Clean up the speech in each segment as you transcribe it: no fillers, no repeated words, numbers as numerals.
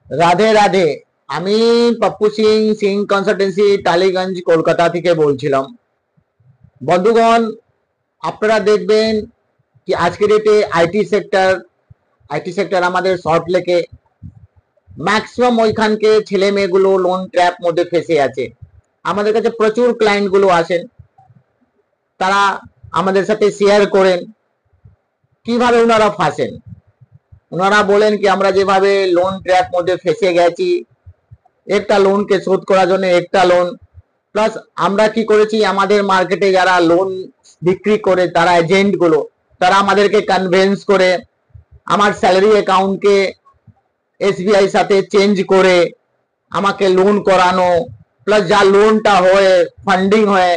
রাধে রাধে। আমি পপ্পু সিং, সিং কনসালটেন্সি, টালিগঞ্জ, কলকাতা থেকে বলছিলাম। বন্ধুগণ, আপনারা দেখবেন কি আজকের ডেটে আইটি সেক্টর আমাদের সল্টলেকে ম্যাক্সিমাম ওইখানকে ছেলে মেয়েগুলো লোন ট্র্যাপ মধ্যে ফেসে আছে। আমাদের কাছে প্রচুর ক্লায়েন্ট গুলো আসেন, তারা আমাদের সাথে শেয়ার করেন কিভাবে ওনারা ফাঁসেন। ওনারা বলেন কি আমরা যেভাবে লোন ট্র্যাপ মধ্যে ফেসে গেছি, একটা লোনকে শোধ করার জন্য একটা লোন, প্লাস আমরা কি করেছি, আমাদের মার্কেটে যারা লোন বিক্রি করে তারা এজেন্ট গুলো, তারা আমাদেরকে কনভিন্স করে আমার স্যালারি অ্যাকাউন্টকে এসবিআই সাথে চেঞ্জ করে আমাকে লোন করানো, প্লাস যা লোনটা হয় ফান্ডিং হয়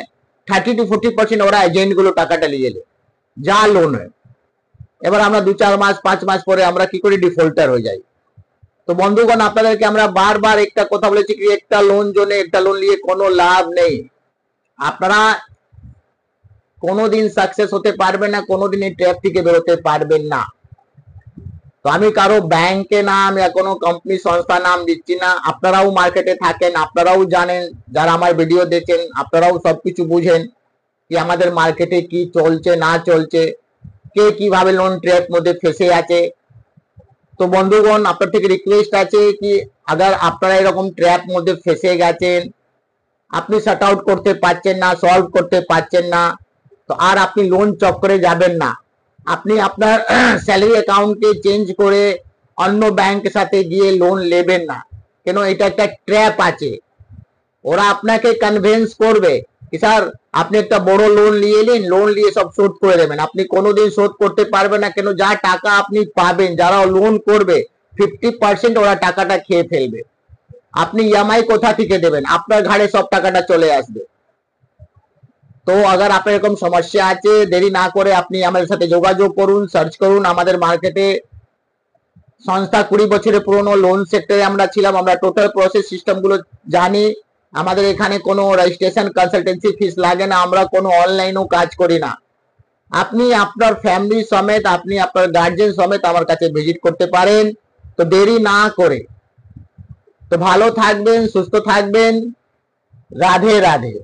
30 to 40% ওরা এজেন্ট গুলো টাকাটা নিয়ে এলে যা লোন হয়। এবার আমরা 2-4 মাস 5 মাস পরে আমরা কি করি, ডিফল্টার হয়ে যাই। তো বন্ধুগণ, আপনাদেরকে আমরা বারবার একটা কথা বলেছি কি একটা লোন জন্য একটা লোন নিয়ে কোনো লাভ নেই। আপনারা কোনোদিন সাকসেস হতে পারবেন না, কোনোদিন এই ট্র্যাপ থেকে বেরোতে পারবেন না। তো আমি কারো ব্যাংকে নাম या কোনো কোম্পানি সংস্থা নাম দিচ্ছি না। আপনারাও মার্কেটে থাকেন, আপনারাও জানেন, যারা আমার ভিডিও দেখেন আপনারাও সবকিছু বুঝেন কি আমাদের মার্কেটে কি চলছে না চলছে, কে কিভাবে লোন ট্র্যাপ মধ্যে ফেসে আছে। তো বন্ধুগণ, আপনার থেকে রিকোয়েস্ট আছে কি আগার আপনারা এরকম ট্র্যাপ মধ্যে ফেসে গেছেন, আপনি শট আউট করতে পারছেন না, সলভ করতে পারছেন না, তো আর আপনি লোন চক্করে যাবেন না। আপনি আপনার স্যালারি অ্যাকাউন্টকে চেঞ্জ করে অন্য ব্যাংকের সাথে গিয়ে লোন নেবেন না, কেন এটা একটা ট্র্যাপ আছে। ওরা আপনাকে কনভিন্স করবে কি স্যার আপনি একটা বড় লোন নিয়ে নিন, লোন নিয়ে সব শোধ করে দেবেন। আপনি কোনোদিন শোধ করতে পারবেন না, কেন যা টাকা আপনি পাবেন যারা লোন করবে 50% ওরা টাকাটা খেয়ে ফেলবে। আপনি ইএমআই কোথা থেকে দেবেন, আপনার ঘাড়ে সব টাকাটা চলে আসবে। তো अगर আপনার এরকম সমস্যা আছে, দেরি না করে আপনি আমাদের সাথে যোগাযোগ করুন, সার্চ করুন। আমাদের মার্কেটে সংস্থা 20 বছরের পুরনো, লোন সেক্টরে আমরা ছিলাম, আমরা টোটাল প্রসেস সিস্টেম গুলো জানি। আমাদের এখানে কোনো রেজিস্ট্রেশন কনসালটেন্সি ফিস লাগে না, আমরা কোনো অনলাইনও কাজ করি না। আপনি আপনার ফ্যামিলি সমেত, আপনি আপনার গার্জিয়ান সমেত আমার কাছে ভিজিট করতে পারেন। তো দেরি না করে, তো ভালো থাকবেন, সুস্থ থাকবেন। রাধে রাধে।